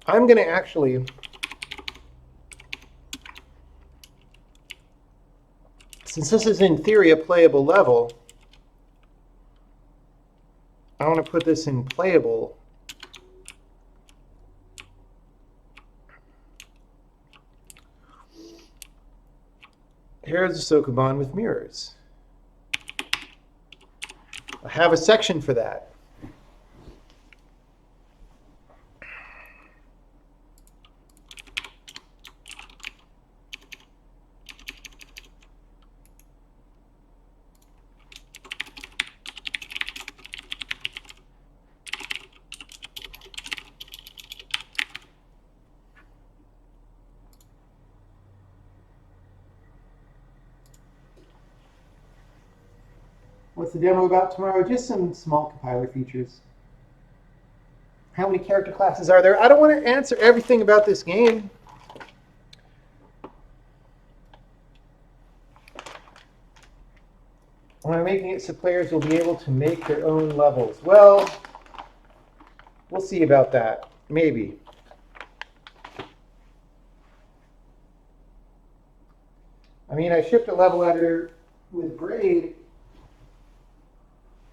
I'm going to actually, since this is in theory a playable level, I want to put this in playable. Here's a Sokoban with mirrors. I have a section for that. What's the demo about tomorrow? Just some small compiler features. How many character classes are there? I don't want to answer everything about this game. I'm making it so players will be able to make their own levels. Well, we'll see about that. Maybe. I mean, I shipped a level editor with Braid,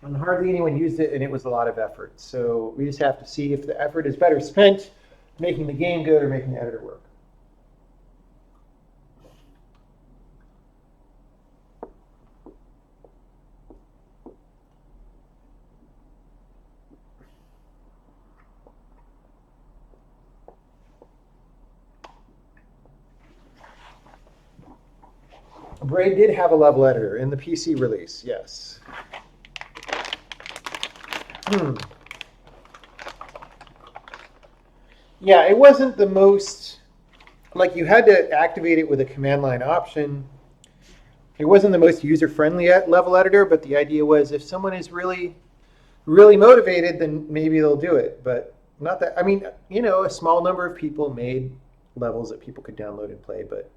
and hardly anyone used it, and it was a lot of effort. So we just have to see if the effort is better spent making the game good or making the editor work. Braid did have a level editor in the PC release, yes. Yeah, it wasn't the most, like you had to activate it with a command line option. It wasn't the most user-friendly level editor, but the idea was if someone is really, really motivated, then maybe they'll do it. But not that, I mean, you know, a small number of people made levels that people could download and play, but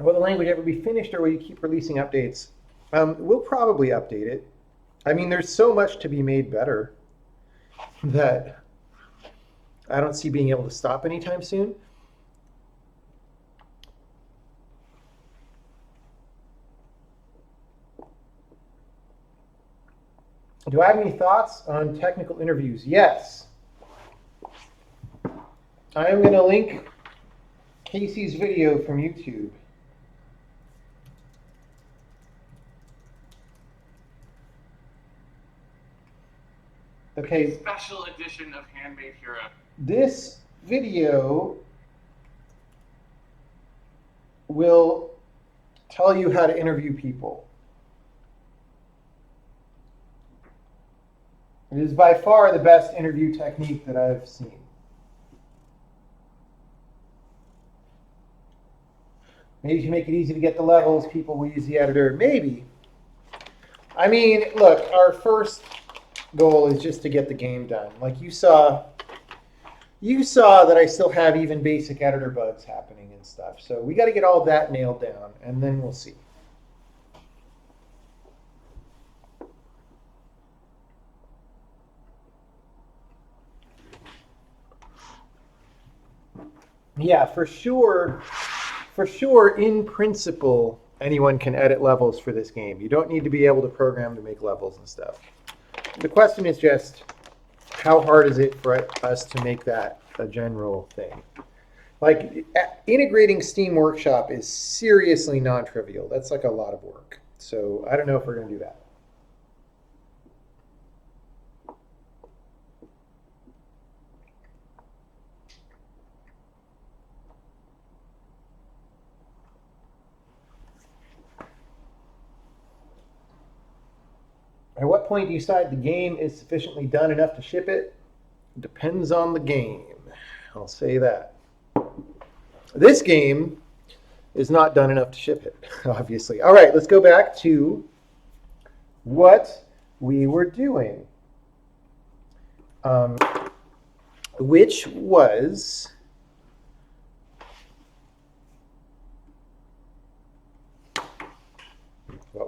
will the language ever be finished, or will you keep releasing updates? We'll probably update it. I mean, there's so much to be made better that I don't see being able to stop anytime soon. Do I have any thoughts on technical interviews? Yes. I am going to link Casey's video from YouTube. Okay. Special edition of Handmade Hero. This video will tell you how to interview people. It is by far the best interview technique that I've seen. Maybe if you make it easy to get the levels, people will use the editor. Maybe. I mean, look, our first goal is just to get the game done. Like you saw that I still have even basic editor bugs happening and stuff. So we got to get all that nailed down, and then we'll see. Yeah, for sure, in principle, anyone can edit levels for this game. You don't need to be able to program to make levels and stuff. The question is just, how hard is it for us to make that a general thing? Like, integrating Steam Workshop is seriously non-trivial. That's like a lot of work. So I don't know if we're going to do that. At what point do you decide the game is sufficiently done enough to ship it? Depends on the game. I'll say that. This game is not done enough to ship it, obviously. All right, let's go back to what we were doing, which was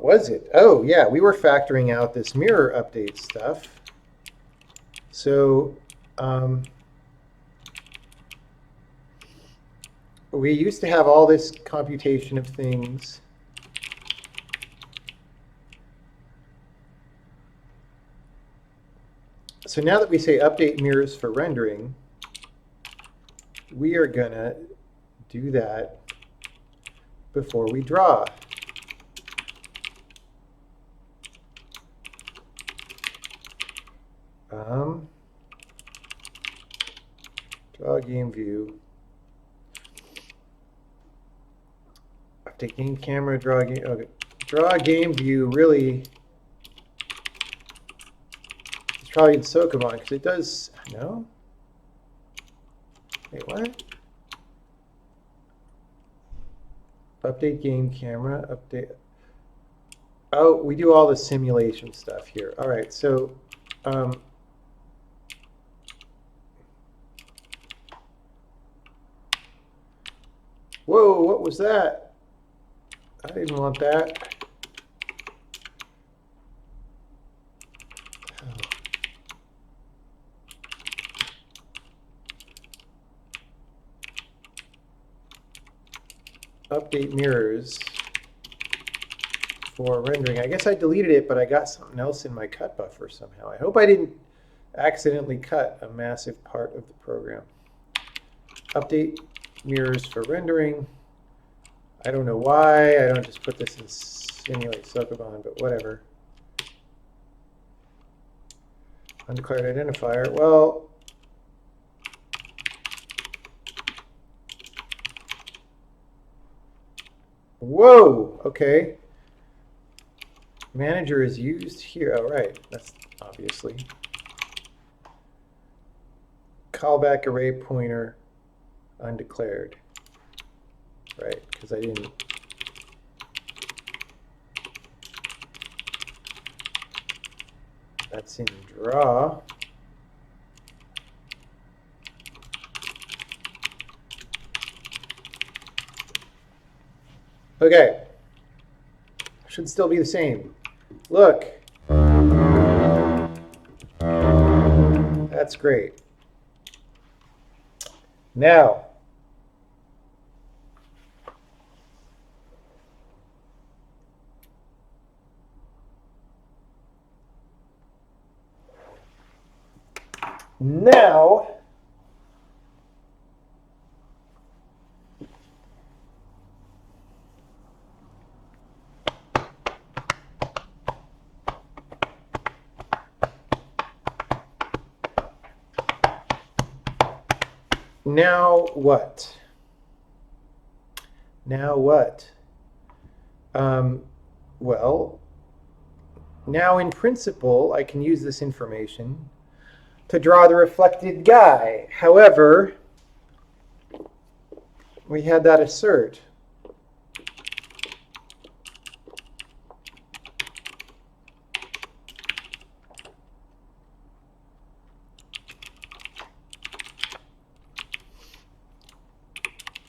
was it? Oh, yeah, we were factoring out this mirror update stuff. So we used to have all this computation of things. So now that we say update mirrors for rendering, we are going to do that before we draw. Draw game view. Update game camera, draw game. Okay. Draw game view really. It's probably in Sokoban because it does. No? Wait, what? Update game camera, update. Oh, we do all the simulation stuff here. All right, so whoa, what was that? I didn't want that. Update mirrors for rendering. I guess I deleted it, but I got something else in my cut buffer somehow. I hope I didn't accidentally cut a massive part of the program. Update mirrors for rendering. I don't know why. I don't just put this in simulate Sokoban, but whatever. Undeclared identifier. Well, whoa, okay. Manager is used here. Oh, right. That's obviously. Callback array pointer undeclared. Right, because I didn't. That's in draw. Okay. Should still be the same. Look. That's great. Now, now what? Now what? Well, now in principle, I can use this information to draw the reflected guy. However, we had that assert.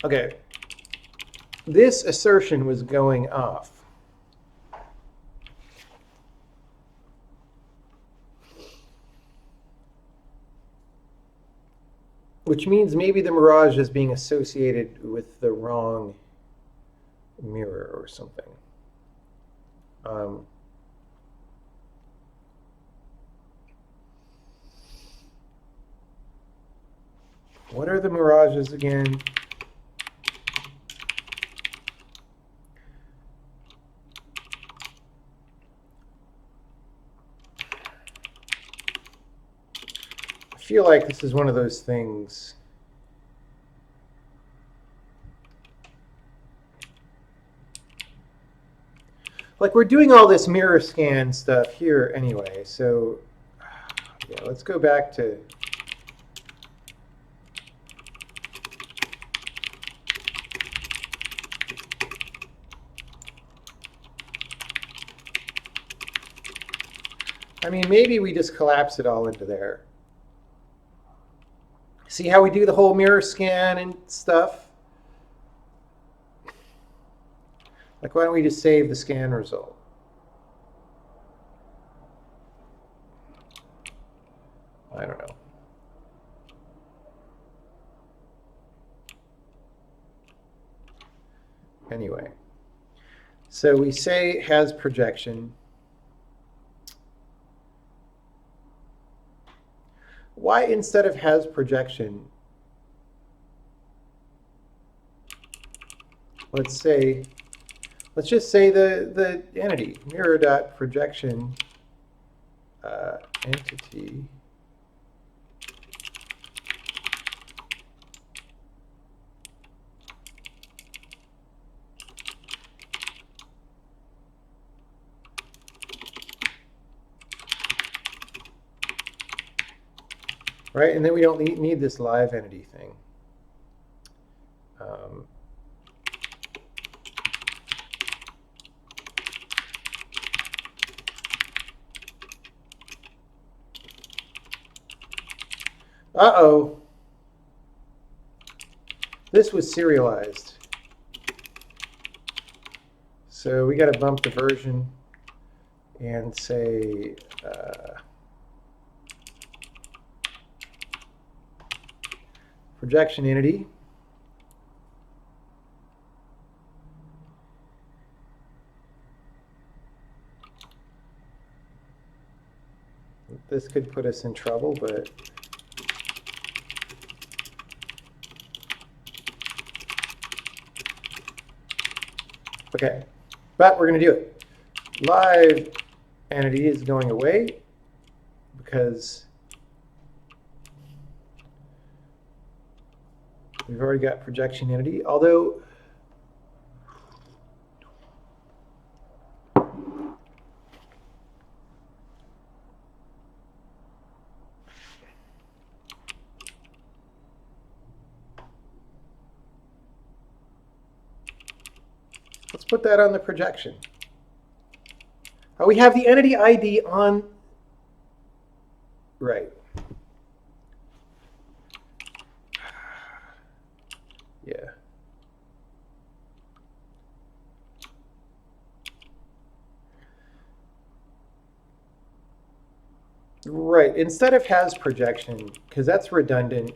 Okay, this assertion was going off. Which means maybe the mirage is being associated with the wrong mirror or something. What are the mirages again? I feel like this is one of those things. Like we're doing all this mirror scan stuff here anyway, so yeah, let's go back to I mean, maybe we just collapse it all into there. See how we do the whole mirror scan and stuff? Like, why don't we just save the scan result? I don't know. Anyway, so we say has projection. Why instead of has projection, let's just say the entity, mirror.projection entity right? And then we don't need this live entity thing. Uh-oh. This was serialized. So we got to bump the version and say projection entity. This could put us in trouble, but okay. But we're going to do it. Live entity is going away because we've already got projection entity, although let's put that on the projection. We have the entity ID on, right. Yeah. Right, instead of has projection, because that's redundant.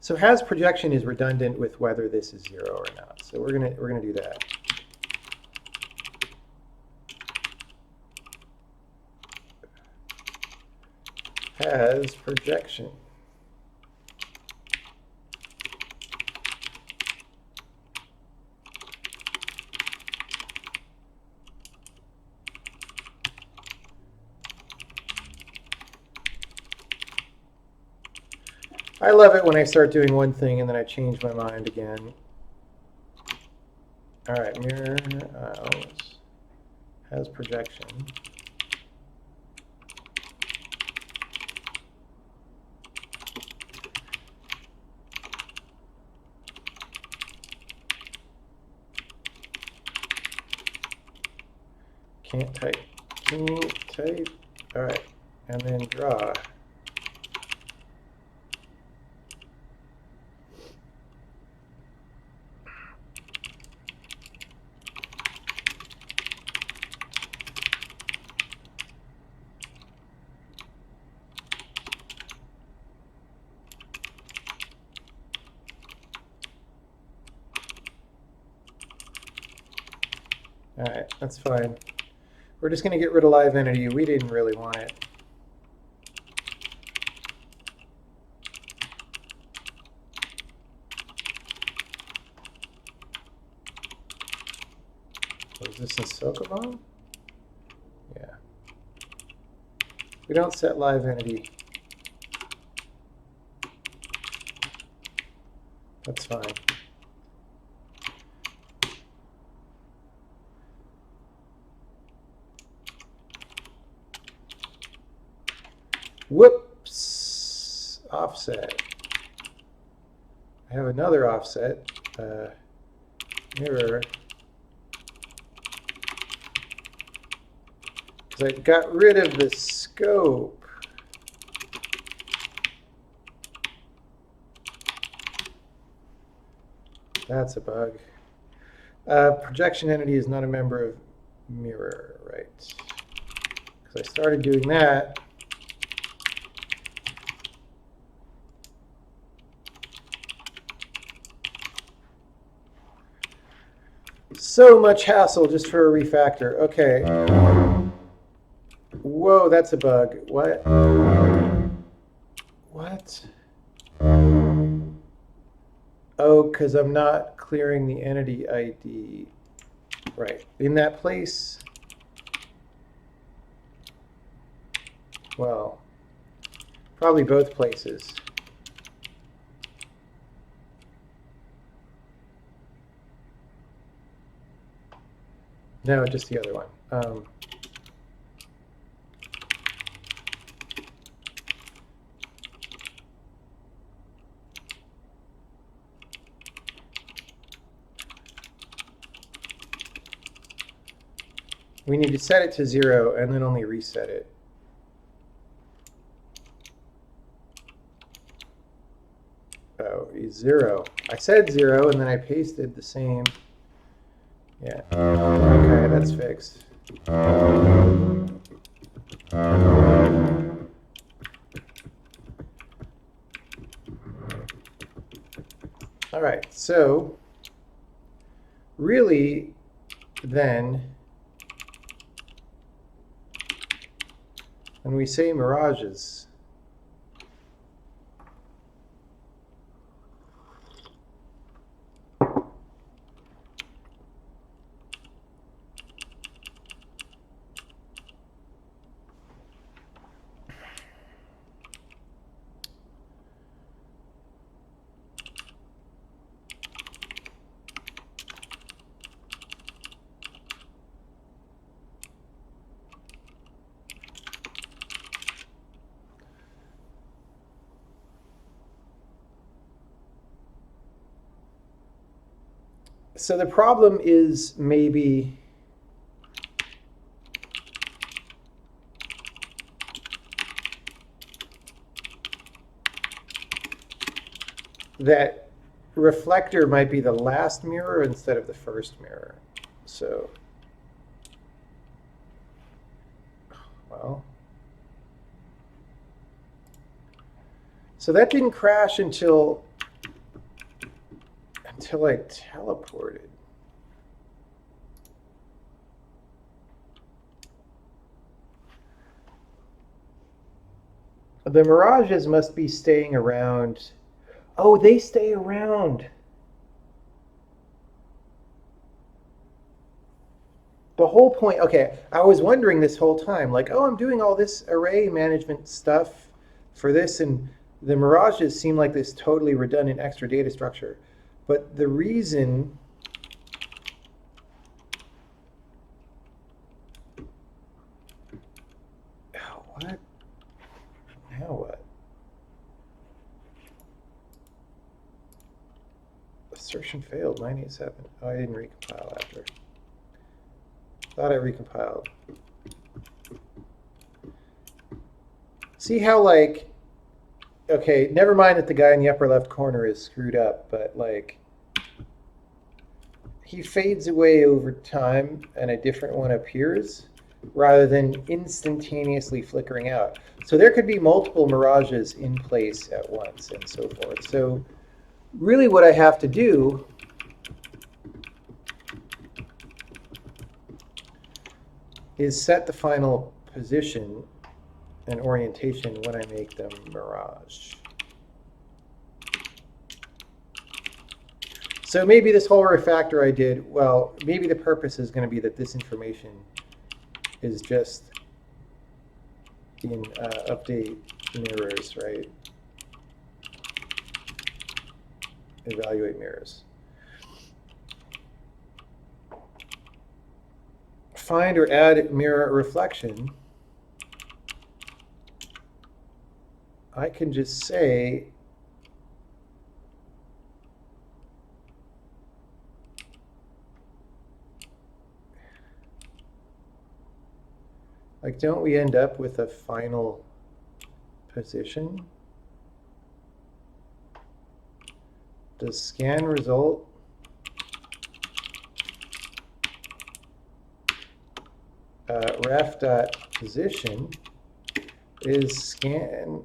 So has projection is redundant with whether this is 0 or not. So we're gonna do that. Has projection. I love it when I start doing one thing and then I change my mind again. All right, mirror has projection. Can't type. All right, and then draw. All right, that's fine. We're just going to get rid of live entity. We didn't really want it. Was this in Sokoban? Yeah. We don't set live entity. That's fine. Whoops! Offset. I have another offset. Mirror. Because I got rid of the scope. That's a bug. Projection entity is not a member of mirror, right? Because I started doing that. So much hassle just for a refactor. Okay. Whoa, that's a bug. What? What? Oh, because I'm not clearing the entity ID. Right. In that place. Well, probably both places. No, just the other one. We need to set it to 0 and then only reset it. Oh, 0. I said 0 and then I pasted the same. Yeah. Okay, that's fixed. All right, so really then, when we say mirages, so the problem is maybe that reflector might be the last mirror instead of the first mirror. So, well, so that didn't crash until I teleported. The mirages must be staying around. Oh, they stay around. The whole point, okay, I was wondering this whole time, like, oh, I'm doing all this array management stuff for this, and the mirages seem like this totally redundant extra data structure. But the reason what? Now what? Assertion failed, 987. Oh, I didn't recompile after. Thought I recompiled. See how, like, okay, never mind that the guy in the upper left corner is screwed up, but, like, he fades away over time and a different one appears rather than instantaneously flickering out. So there could be multiple mirages in place at once and so forth. So really what I have to do is set the final position and orientation when I make them mirage. So maybe this whole refactor I did, well, maybe the purpose is going to be that this information is just in update mirrors, right? Evaluate mirrors. Find or add mirror reflection. I can just say like, don't we end up with a final position? Does scan result ref.position is scan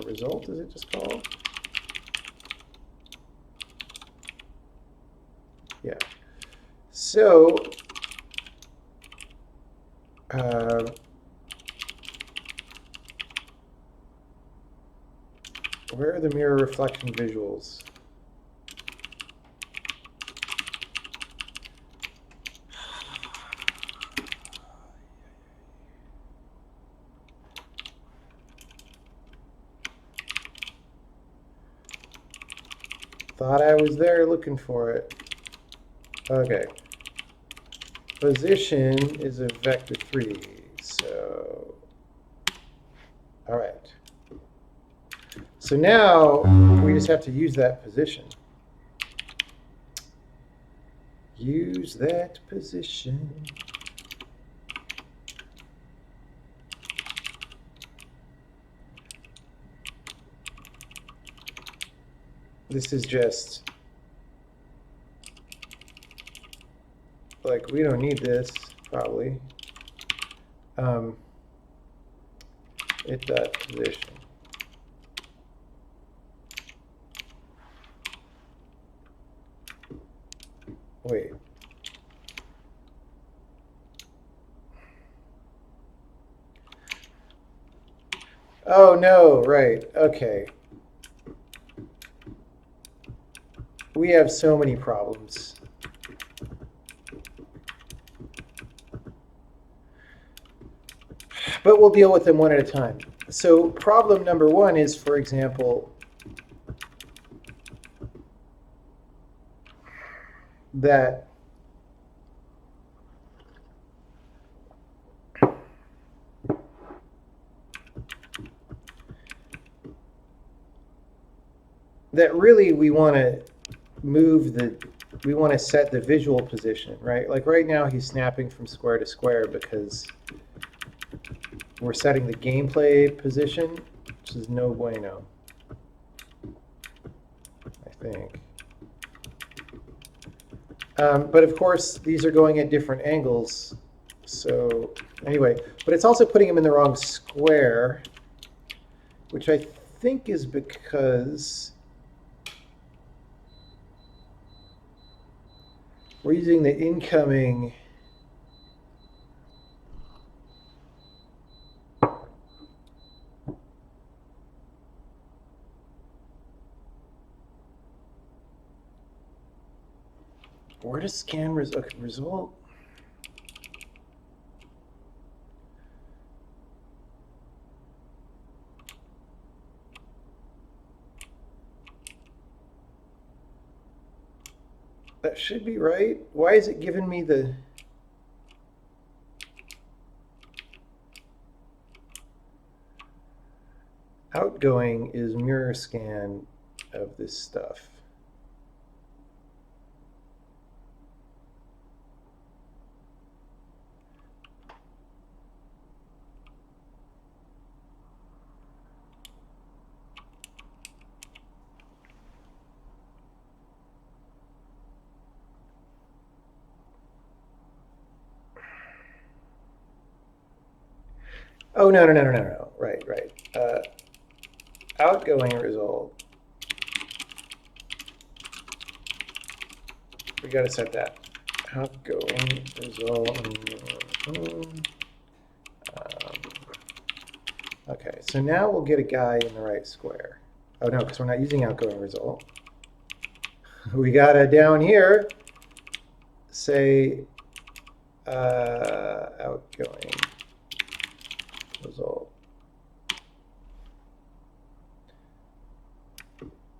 result, is it just called? Yeah. So, where are the mirror reflection visuals? Thought I was there looking for it. Okay. Position is a vector 3, so, all right. So now we just have to use that position. Use that position. This is just, like, we don't need this, probably. It dot position. Wait. Oh, no, right, okay. We have so many problems. But we'll deal with them one at a time. So problem number 1 is, for example, that really we want to we want to set the visual position, right? Like right now he's snapping from square to square because we're setting the gameplay position, which is no bueno, I think. But of course, these are going at different angles. So anyway, but it's also putting him in the wrong square, which I think is because we're using the incoming where does scan result? That should be right. Why is it giving me the... Outgoing is mirror scan of this stuff. Oh, no. Right. Outgoing result. We got to set that. Outgoing result. Okay, so now we'll get a guy in the right square. Oh, no, because we're not using outgoing result. We got to, down here, say outgoing result.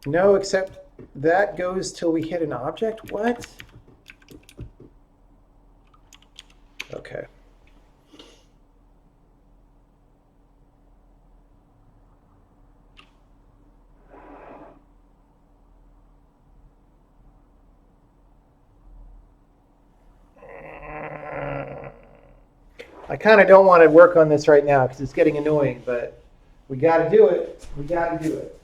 No, except that goes till we hit an object? What? Okay. I kind of don't want to work on this right now because it's getting annoying, but we got to do it. We got to do it.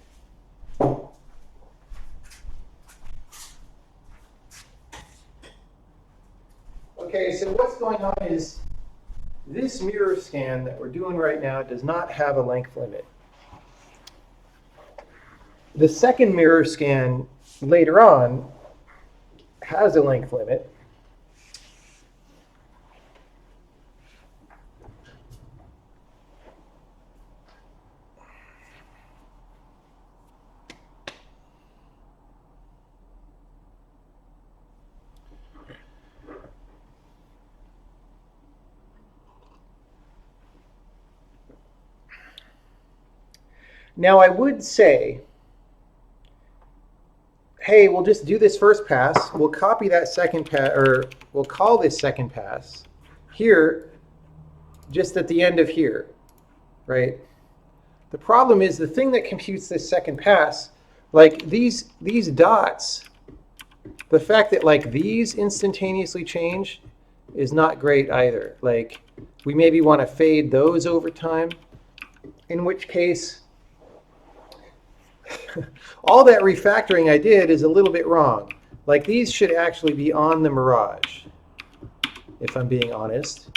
Okay, so what's going on is this mirror scan that we're doing right now does not have a length limit. The second mirror scan later on has a length limit. Now I would say, hey, we'll just do this first pass. We'll copy that second pass, or we'll call this second pass here, just at the end of here, right? The problem is the thing that computes this second pass, like these dots, the fact that like these instantaneously change is not great either. Like we maybe want to fade those over time, in which case all that refactoring I did is a little bit wrong. Like these should actually be on the Mirage, if I'm being honest.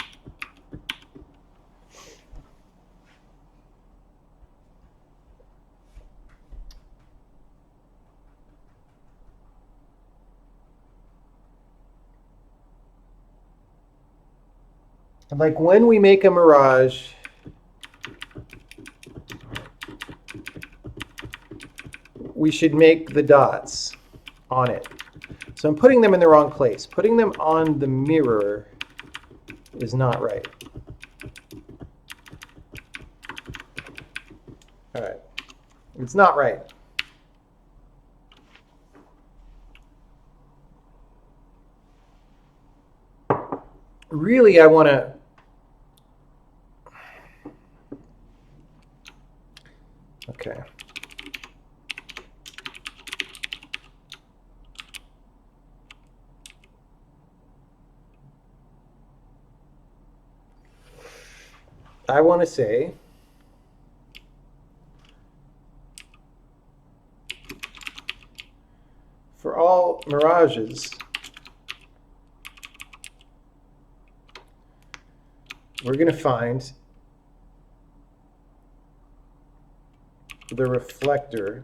Like when we make a Mirage, we should make the dots on it. So I'm putting them in the wrong place. Putting them on the mirror is not right. All right. It's not right. Really, I want to... Okay. I want to say for all mirages, we're going to find the reflector.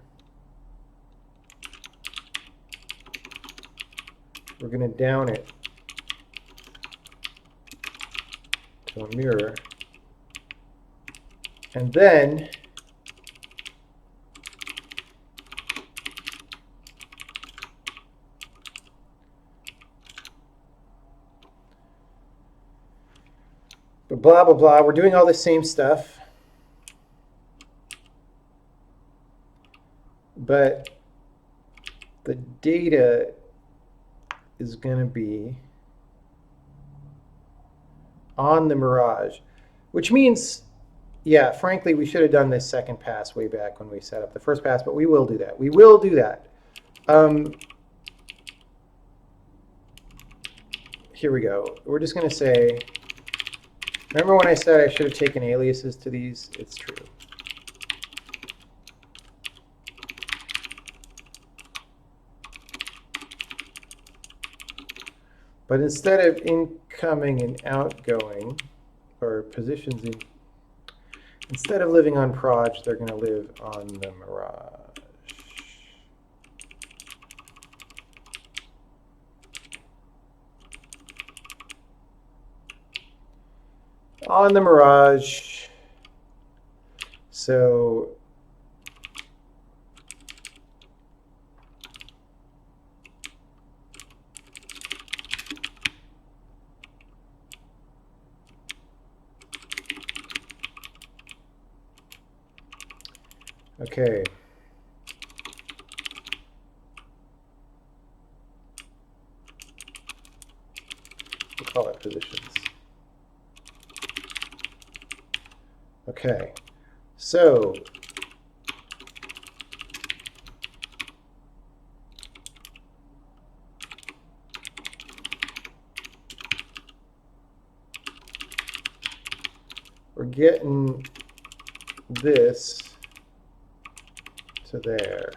We're going to down it to a mirror. And then blah, blah, blah. We're doing all the same stuff. But the data is going to be on the Mirage, which means, yeah, frankly, we should have done this second pass way back when we set up the first pass, but we will do that. We will do that. Here we go. We're just going to say, remember when I said I should have taken aliases to these? It's true. But instead of incoming and outgoing, or positions in, instead of living on Proj, they're going to live on the Mirage. On the Mirage. So okay. We'll call it positions. Okay. So we're getting this to there.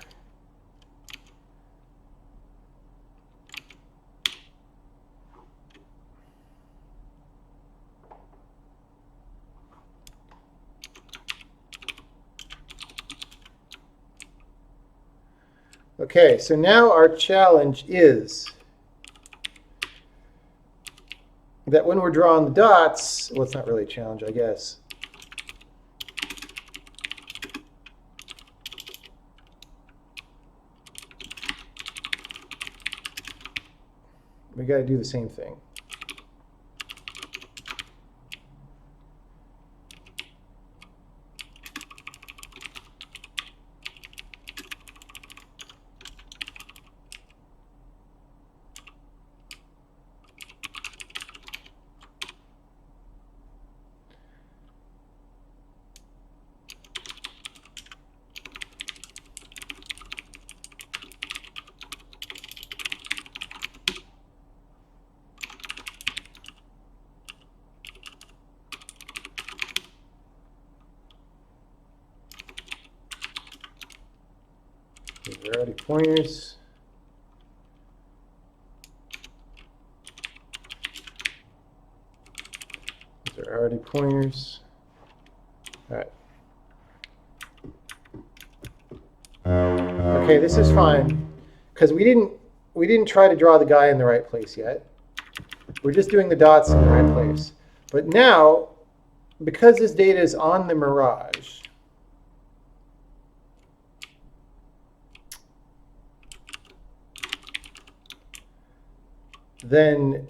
Okay, so now our challenge is that when we're drawing the dots, well, it's not really a challenge, I guess. We got to do the same thing. These are already pointers. These are already pointers. All right. Okay, this is fine because we didn't try to draw the guy in the right place yet. We're just doing the dots in the right place. But now, because this data is on the Mirage, then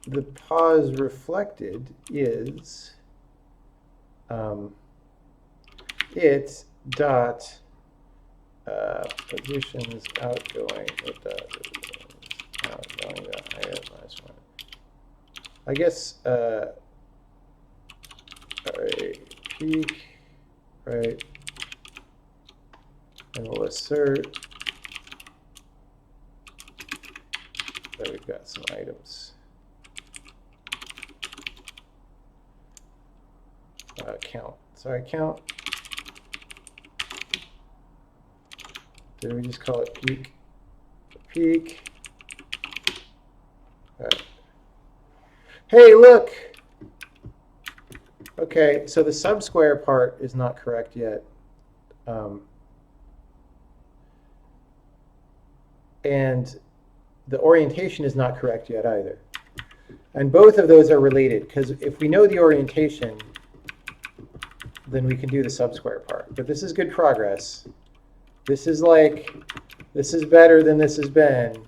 the pause reflected is it dot positions outgoing with dot outgoing dot height minus one. I guess right, peak, right, and we'll assert that we've got some items. Count. Sorry, count. Did we just call it peak? Peak. All right. Hey, look. Okay, so the subsquare part is not correct yet. And the orientation is not correct yet either. And both of those are related, because if we know the orientation, then we can do the subsquare part. But this is good progress. This is better than this has been.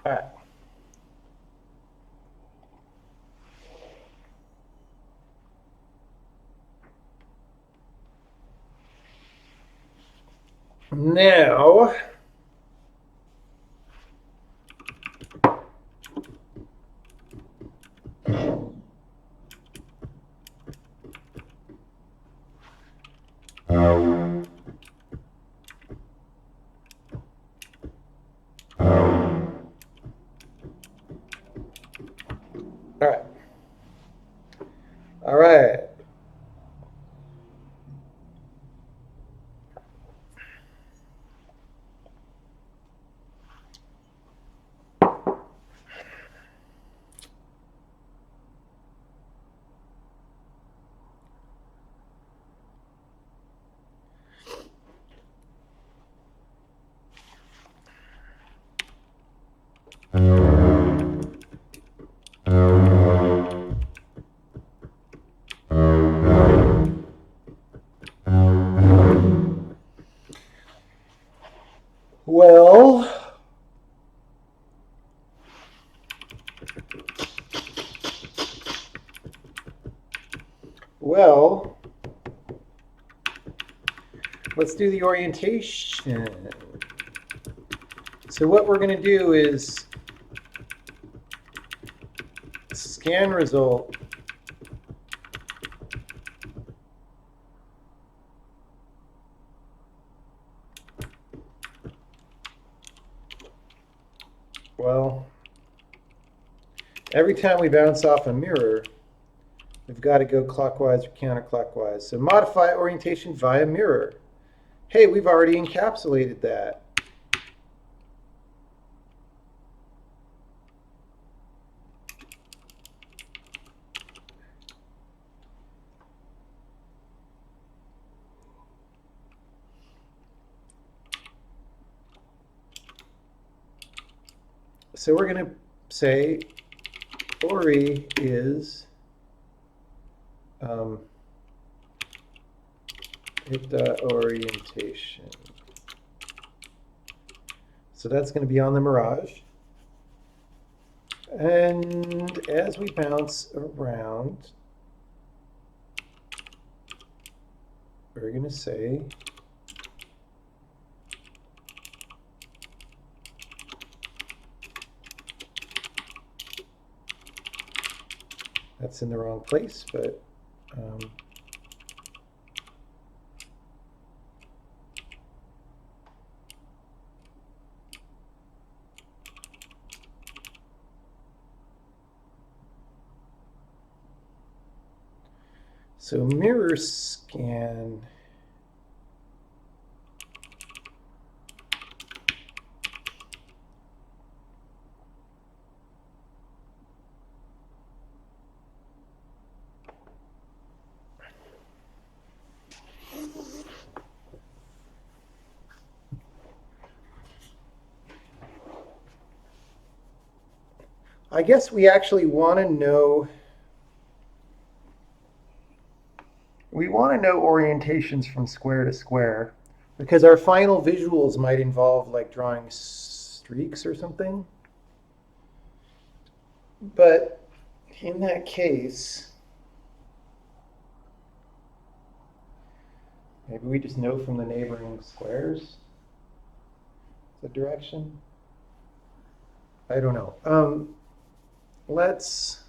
All right. Now, all right. All right. Well, let's do the orientation. So what we're going to do is scan result. Well, every time we bounce off a mirror, we've got to go clockwise or counterclockwise. So modify orientation via mirror. Hey, we've already encapsulated that. So we're going to say ori is orientation. So that's going to be on the Mirage. And as we bounce around, we're going to say That's in the wrong place, but so mirror scan. I guess we actually want to know. We want to know orientations from square to square because our final visuals might involve like drawing streaks or something. But in that case, maybe we just know from the neighboring squares the direction. I don't know. Let's.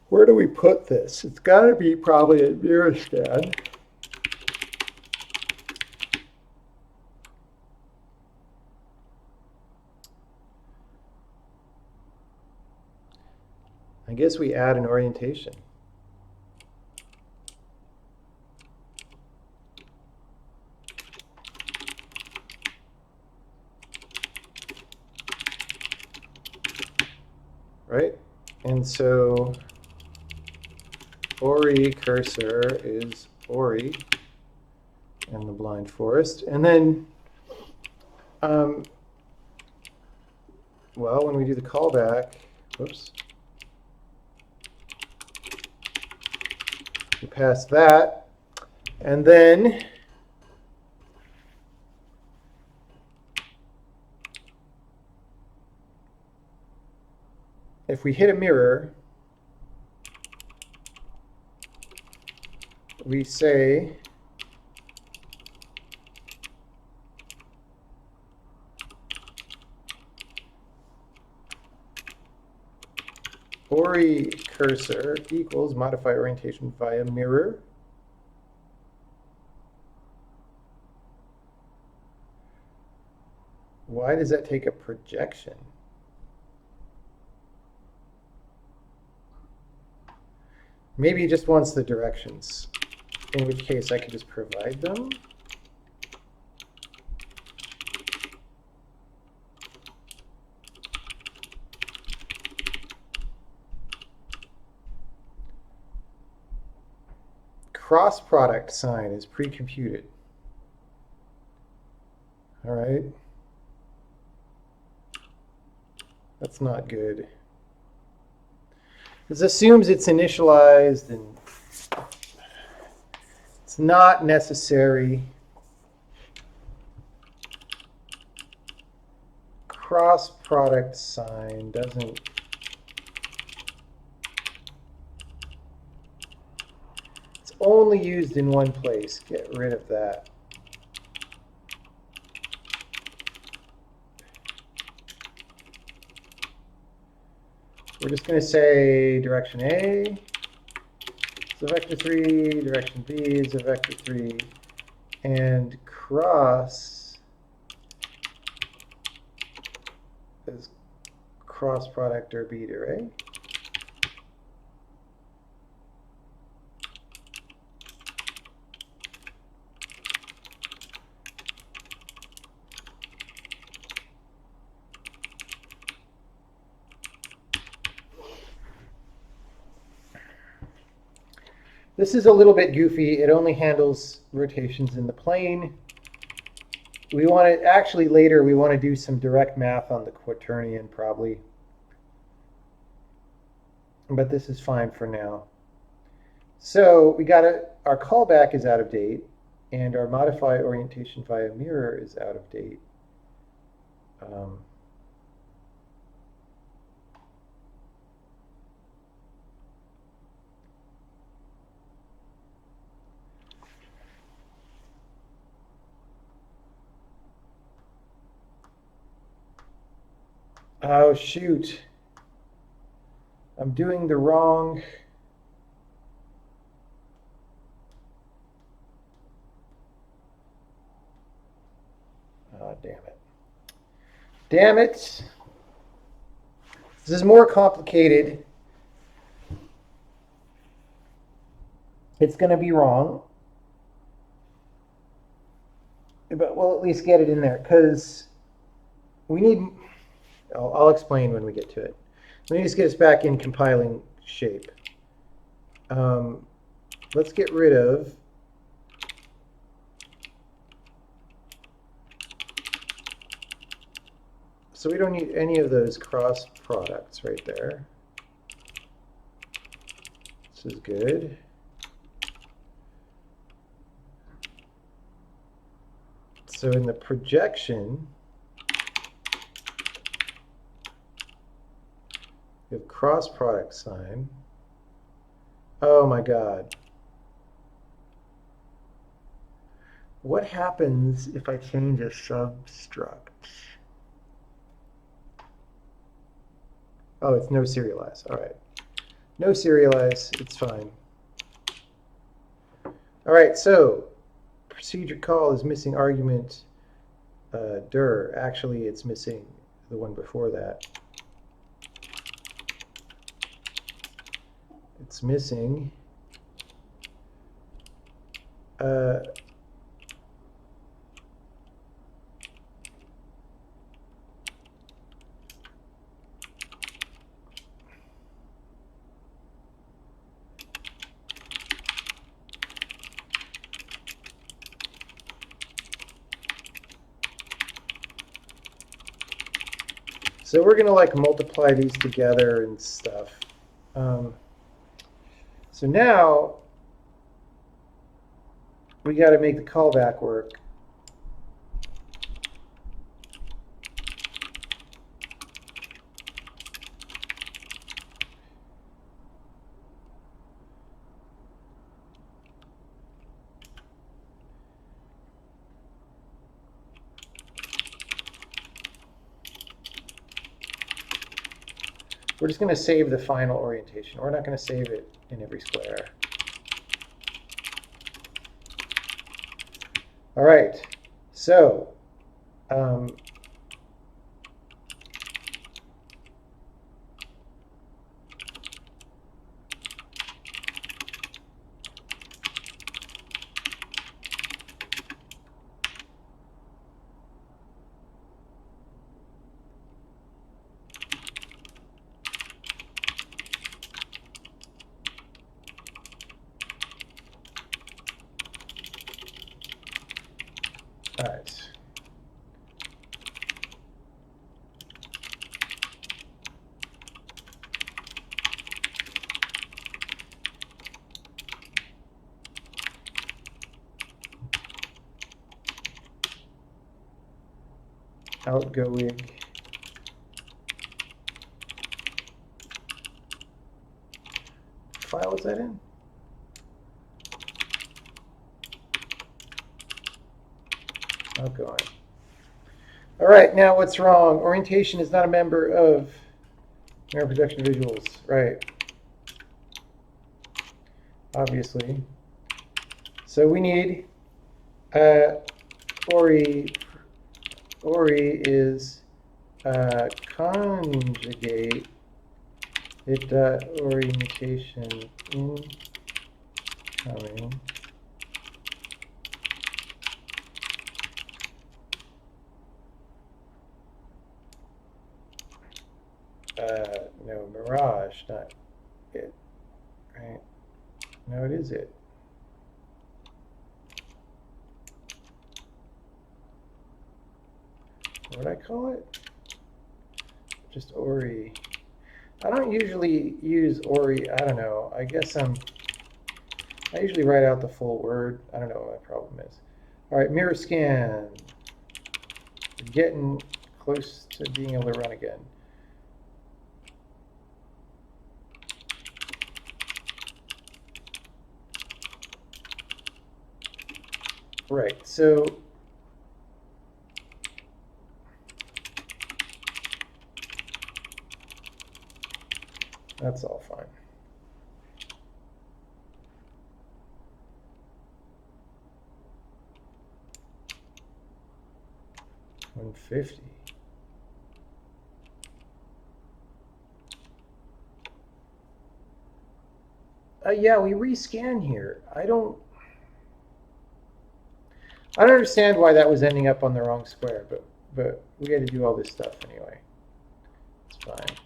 Where do we put this? It's got to be probably at mirror scan. I guess we add an orientation. Right? And so Ori cursor is Ori and the blind forest. And then, well, when we do the callback, whoops, we pass that. And then if we hit a mirror, we say Ori cursor equals modify orientation via mirror. Why does that take a projection? Maybe he just wants the directions, in which case I could just provide them. Cross product sign is pre-computed. All right. That's not good. This assumes it's initialized and it's not necessary. Cross product sign doesn't. It's only used in one place. Get rid of that. We're just going to say direction A is a vector 3, direction B is a vector 3, and cross is cross product or B to A. This is a little bit goofy. It only handles rotations in the plane. We want to, actually later, we want to do some direct math on the quaternion probably. But this is fine for now. So we got our callback is out of date and our modify orientation via mirror is out of date. Oh, shoot. I'm doing the wrong. Oh, damn it. Damn it. This is more complicated. It's going to be wrong. But we'll at least get it in there because we need. I'll explain when we get to it. Let me just get us back in compiling shape. Let's get rid of. So we don't need any of those cross products right there. This is good. So in the projection, we have cross product sign. Oh my God. What happens if I change a substruct? Oh, it's no serialize. All right. No serialize. It's fine. All right. So procedure call is missing argument dir. Actually, it's missing the one before that. It's missing so we're gonna like multiply these together and stuff. So now we got to make the callback work. We're just going to save the final orientation. We're not going to save it in every square. All right. So all right. Outgoing. File was that in? Outgoing. All right, now what's wrong? Orientation is not a member of mirror projection visuals, right? Obviously. So we need ori is conjugate it orientation incoming. No, mirage, not it, right? No, it is it. What would I call it? Just ori. I don't usually use ori. I don't know. I guess I usually write out the full word. I don't know what my problem is. All right, mirror scan. We're getting close to being able to run again. Right, so That's all fine. $150. Yeah, we rescan here. I don't understand why that was ending up on the wrong square, but we had to do all this stuff anyway. It's fine.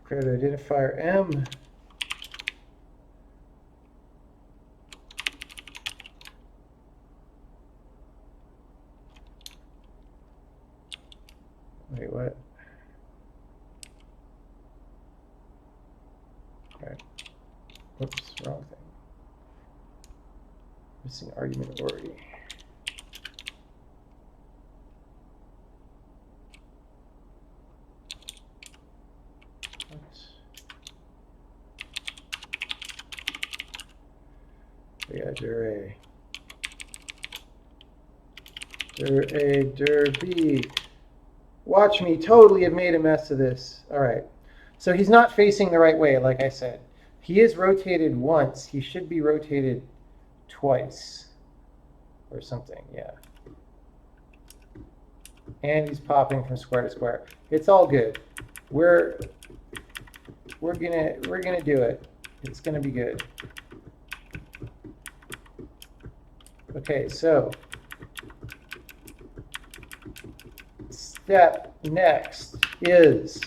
Credit identifier M. Wait, what? Okay. Whoops, wrong thing. Missing argument already. Yeah, dir A. Dir A, dir B. Watch me totally have made a mess of this. All right. So he's not facing the right way, like I said. He is rotated once. He should be rotated twice or something, yeah. And he's popping from square to square. It's all good. We're gonna do it. It's gonna be good. Okay, so step next is,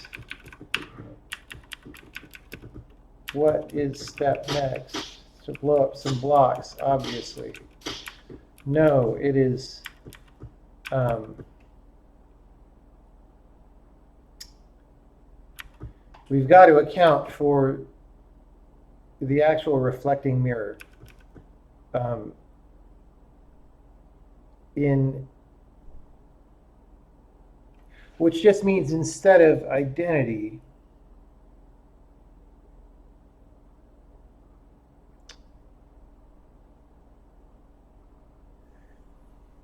what is step next? To blow up some blocks, obviously. No, it is we've got to account for the actual reflecting mirror. Which just means instead of identity,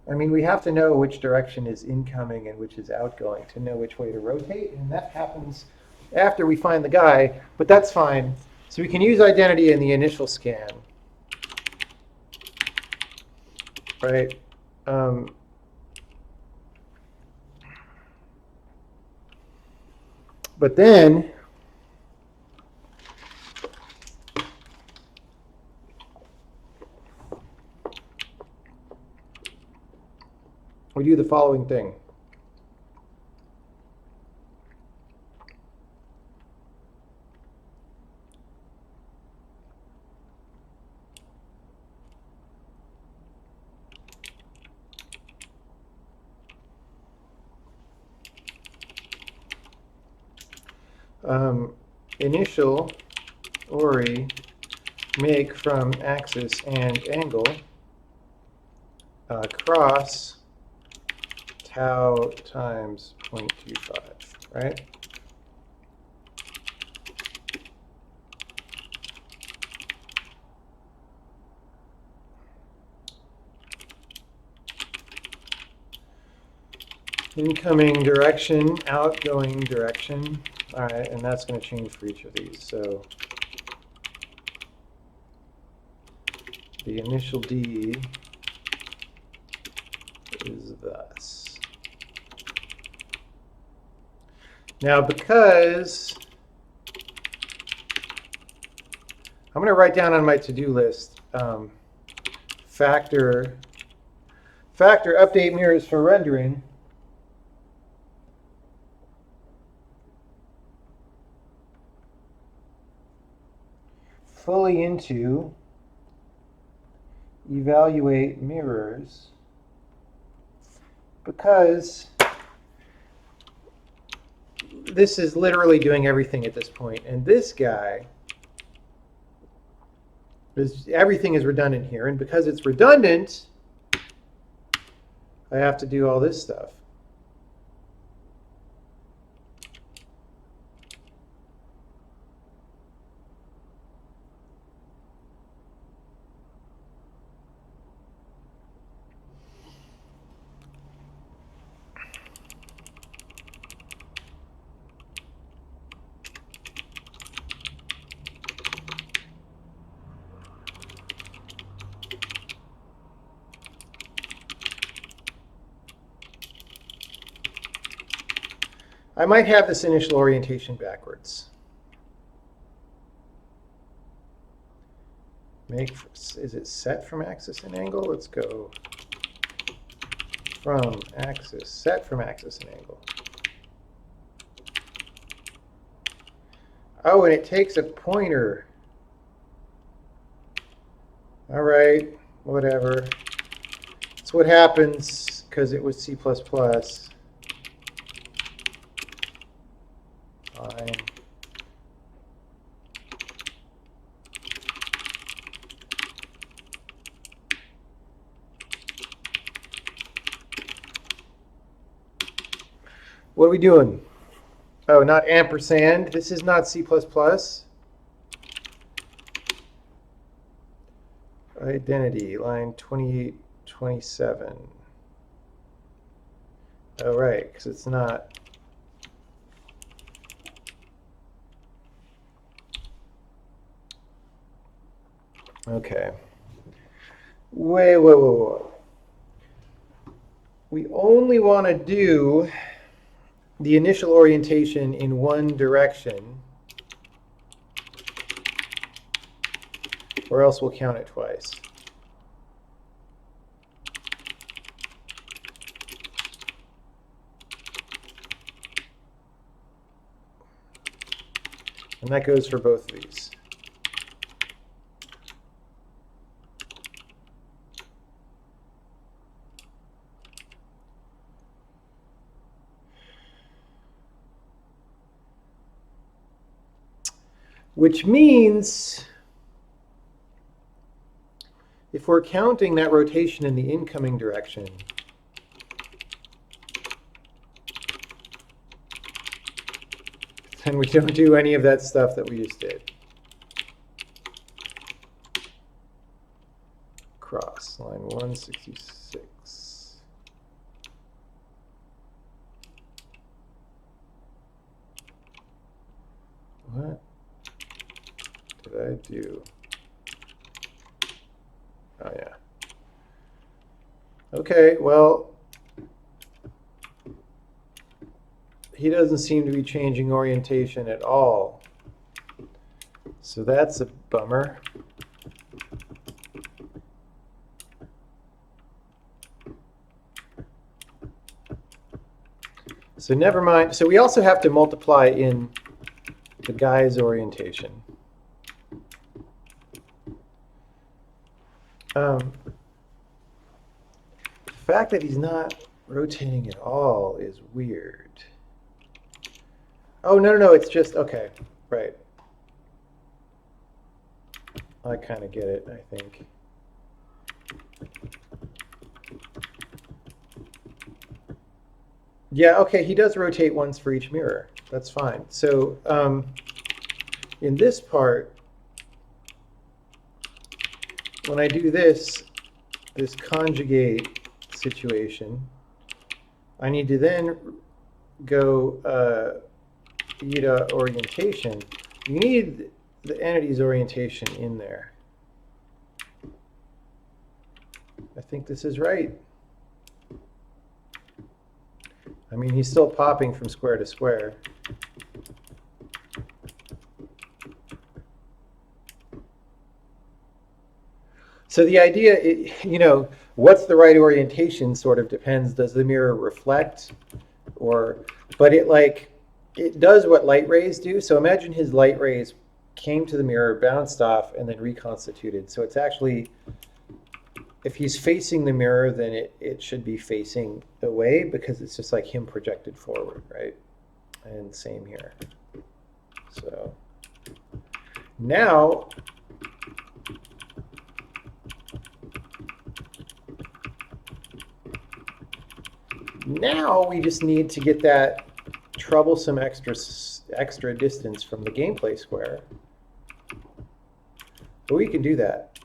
I mean, we have to know which direction is incoming and which is outgoing to know which way to rotate, and that happens after we find the guy, but that's fine. So we can use identity in the initial scan, right? But then we do the following thing. Initial ORI make from axis and angle cross tau times 0.25, right? Incoming direction, outgoing direction. All right, and that's going to change for each of these. So the initial D is thus. Now, because I'm going to write down on my to-do list factor update mirrors for rendering. Fully into evaluate mirrors, because this is literally doing everything at this point, and this guy Everything is redundant here, and because it's redundant, I have to do all this stuff. I might have this initial orientation backwards. Is it set from axis and angle? Let's go from axis, set from axis and angle. Oh, and it takes a pointer. All right, whatever. That's what happens because it was C++. Fine. What are we doing? Oh, not ampersand. This is not C++. Identity, line 28, 27. Oh, right, because it's not. Okay. Wait. We only want to do the initial orientation in one direction, or else we'll count it twice. And that goes for both of these. Which means if we're counting that rotation in the incoming direction, then we don't do any of that stuff that we just did. Cross, line 166. What did I do? Oh, yeah. Okay, well, he doesn't seem to be changing orientation at all. So that's a bummer. So never mind. So we also have to multiply in the guy's orientation. The fact that he's not rotating at all is weird. Oh, no, it's just, okay, right. I kind of get it, I think. Yeah, okay, he does rotate once for each mirror. That's fine. So in this part, when I do this conjugate situation, I need to then go eta orientation. You need the entity's orientation in there. I think this is right. I mean, he's still popping from square to square. So the idea, you know, what's the right orientation sort of depends. Does the mirror reflect? But it does what light rays do. So imagine his light rays came to the mirror, bounced off, and then reconstituted. So it's actually, if he's facing the mirror, then it should be facing away because it's just like him projected forward, right? And same here. So now Now we just need to get that troublesome extra distance from the gameplay square. But we can do that.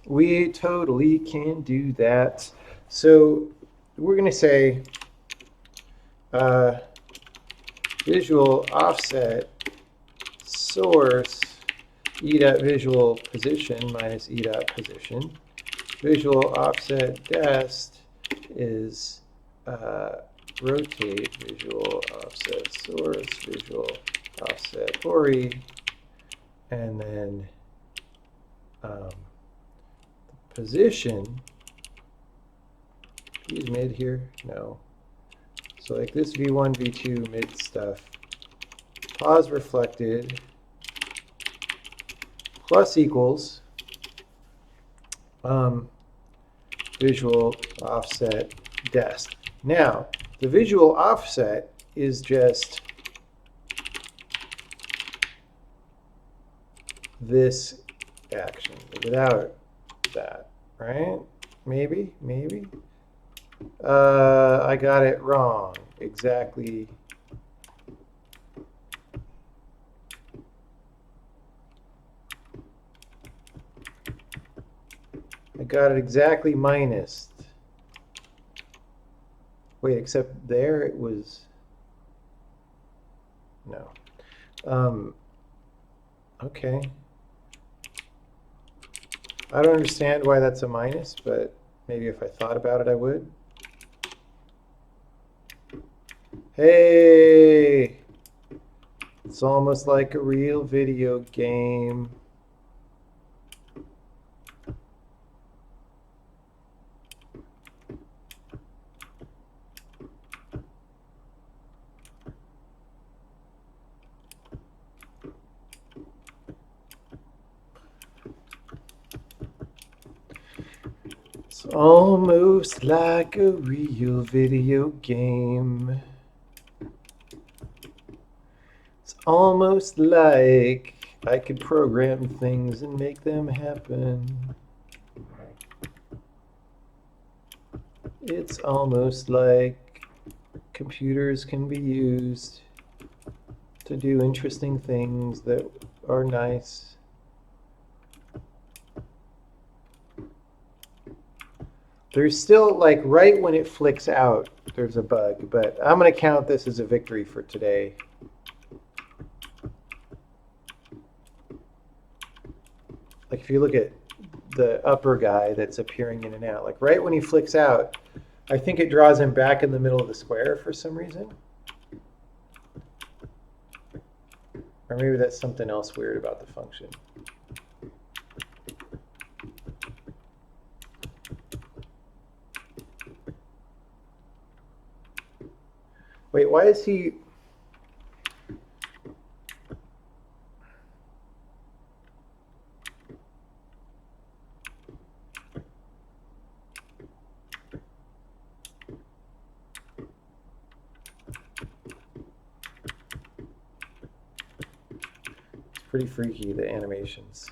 We totally can do that. So we're going to say visual offset source e.visual position minus e.position. Visual offset dest is rotate visual offset source, visual offset ori, and then position. Use mid here? No. So like this v1, v2 mid stuff. Pause reflected plus equals visual offset dest. Now, the visual offset is just this action without that, right? Maybe. I got it wrong. Exactly. I got it exactly minus. Wait, except there it was. No. Okay. I don't understand why that's a minus, but maybe if I thought about it, I would. Hey! It's almost like a real video game. It's almost like a real video game. It's almost like I could program things and make them happen. It's almost like computers can be used to do interesting things that are nice. There's still, like, right when it flicks out, there's a bug, but I'm going to count this as a victory for today. Like, if you look at the upper guy that's appearing in and out, like, right when he flicks out, I think it draws him back in the middle of the square for some reason. Or maybe that's something else weird about the function. Wait, why is he... It's pretty freaky, the animations.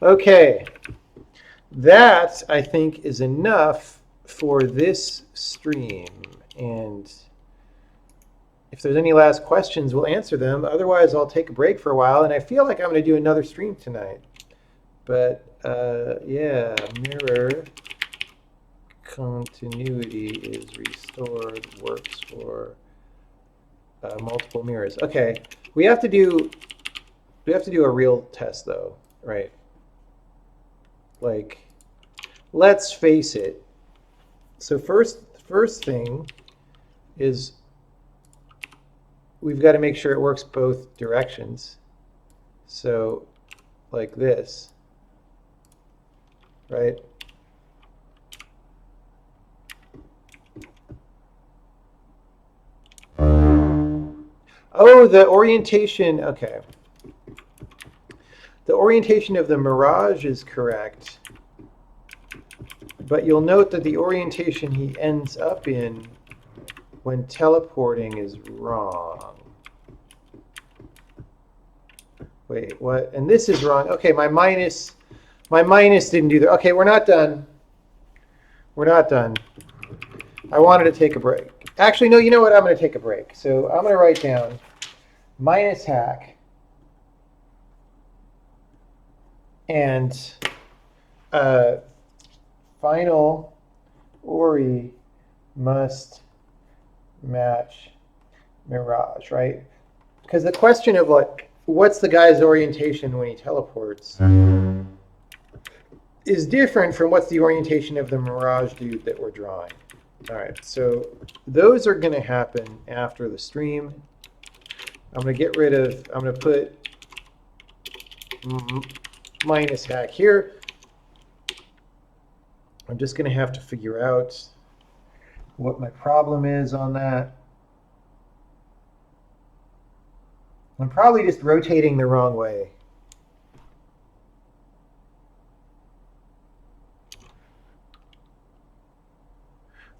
Okay, that I think is enough for this stream. And if there's any last questions, we'll answer them. Otherwise, I'll take a break for a while. And I feel like I'm going to do another stream tonight. But yeah, mirror continuity is restored, works for multiple mirrors. Okay, we have to do a real test though, right? Like, let's face it. So first thing is we've got to make sure it works both directions. So like this, right? Oh, the orientation, okay. The orientation of the mirage is correct, but you'll note that the orientation he ends up in when teleporting is wrong. Wait, what? And this is wrong. Okay, my minus didn't do that. Okay, we're not done. We're not done. I wanted to take a break. Actually, no, you know what? I'm going to take a break. So I'm going to write down minus hack and final ori must match mirage, right? Because the question of like, what's the guy's orientation when he teleports is different from what's the orientation of the mirage dude that we're drawing. All right, so those are going to happen after the stream. I'm going to get rid of, I'm going to put minus hack here. I'm just going to have to figure out what my problem is on that. I'm probably just rotating the wrong way.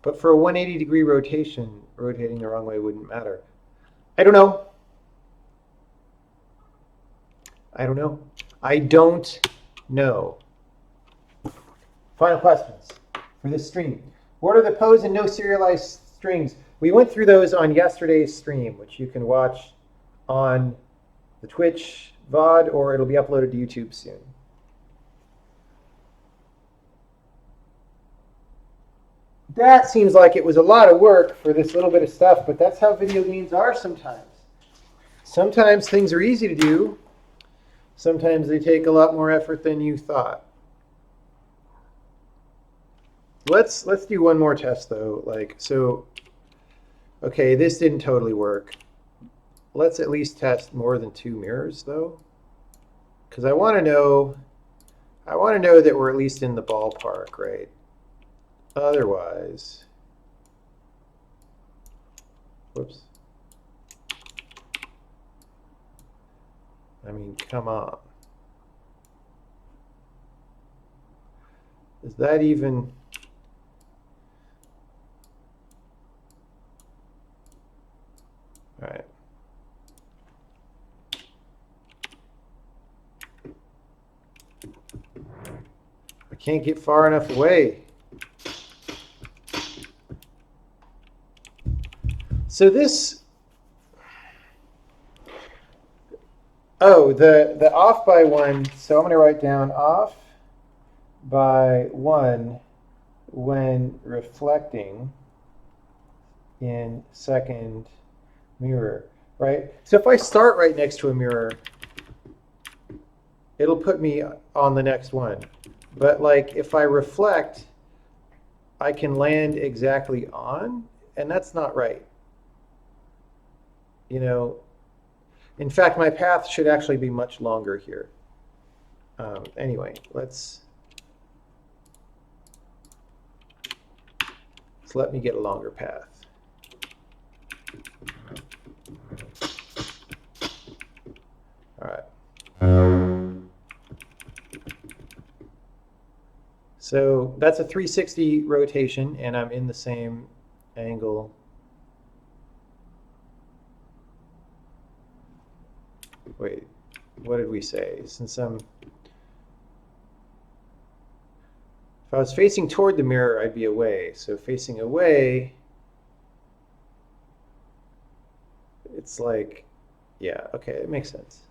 But for a 180-degree rotation, rotating the wrong way wouldn't matter. I don't know. I don't know. I don't know. Final questions for this stream. What are the pose and no serialized strings? We went through those on yesterday's stream, which you can watch on the Twitch VOD, or it'll be uploaded to YouTube soon. That seems like it was a lot of work for this little bit of stuff, but that's how video games are sometimes. Sometimes things are easy to do. Sometimes they take a lot more effort than you thought. Let's do one more test though. Okay, this didn't totally work. Let's at least test more than 2 mirrors though, because I want to know that we're at least in the ballpark, right? Otherwise, whoops. I mean, come on. Is that even? All right. I can't get far enough away. So this, oh, the off by 1, so I'm going to write down off by 1 when reflecting in second mirror, right? So if I start right next to a mirror, it'll put me on the next one. But like if I reflect, I can land exactly on, and that's not right. You know, in fact, my path should actually be much longer here. Anyway, let's let me get a longer path. All right. So that's a 360 rotation, and I'm in the same angle. Wait, what did we say? If I was facing toward the mirror, I'd be away. So facing away, it's like, yeah, okay, it makes sense.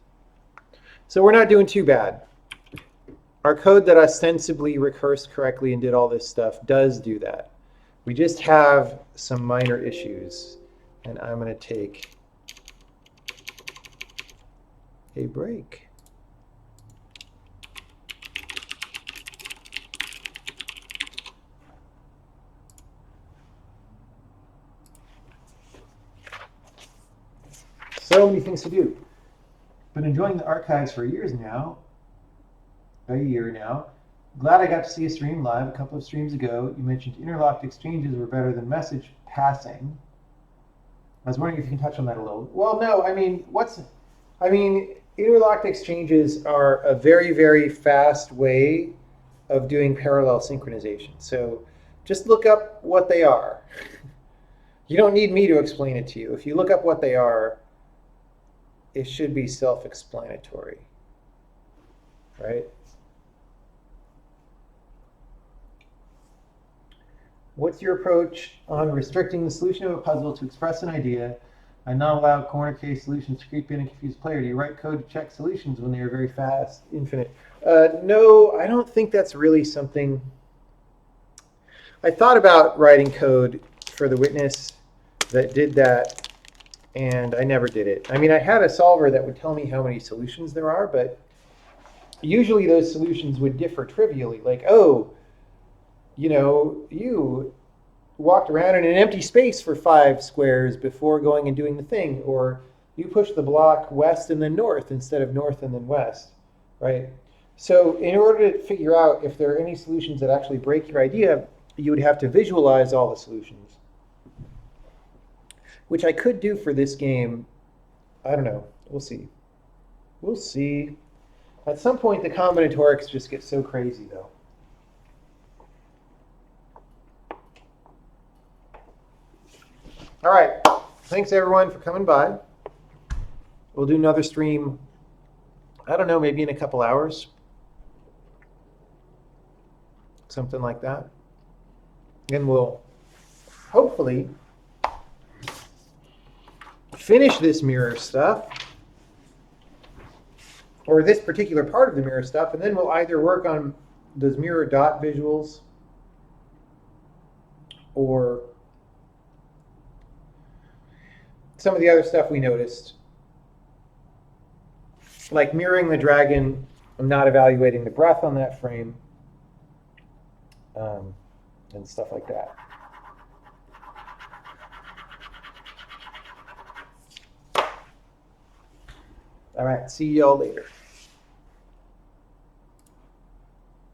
So we're not doing too bad. Our code that ostensibly recursed correctly and did all this stuff does do that. We just have some minor issues, and I'm going to take a break. So many things to do. Been enjoying the archives for years now. A year now. Glad I got to see a stream live a couple of streams ago. You mentioned interlocked exchanges were better than message passing. I was wondering if you can touch on that a little. Well, no, I mean, interlocked exchanges are a very, very fast way of doing parallel synchronization. So just look up what they are. You don't need me to explain it to you. If you look up what they are, it should be self-explanatory, right? What's your approach on restricting the solution of a puzzle to express an idea and not allow corner case solutions to creep in and confuse player? Do you write code to check solutions when they are very fast, infinite? No, I don't think that's really something. I thought about writing code for the witness that did that, and I never did it. I mean, I had a solver that would tell me how many solutions there are, but usually those solutions would differ trivially. Like, oh, you walked around in an empty space for 5 squares before going and doing the thing, or you pushed the block west and then north instead of north and then west, right? So in order to figure out if there are any solutions that actually break your idea, you would have to visualize all the solutions, which I could do for this game. I don't know. We'll see. We'll see. At some point, the combinatorics just get so crazy, though. All right. Thanks, everyone, for coming by. We'll do another stream, I don't know, maybe in a couple hours. Something like that. And we'll hopefully finish this mirror stuff, or this particular part of the mirror stuff, and then we'll either work on those mirror dot visuals or some of the other stuff we noticed, like mirroring the dragon and not evaluating the breath on that frame, and stuff like that. All right, see y'all later.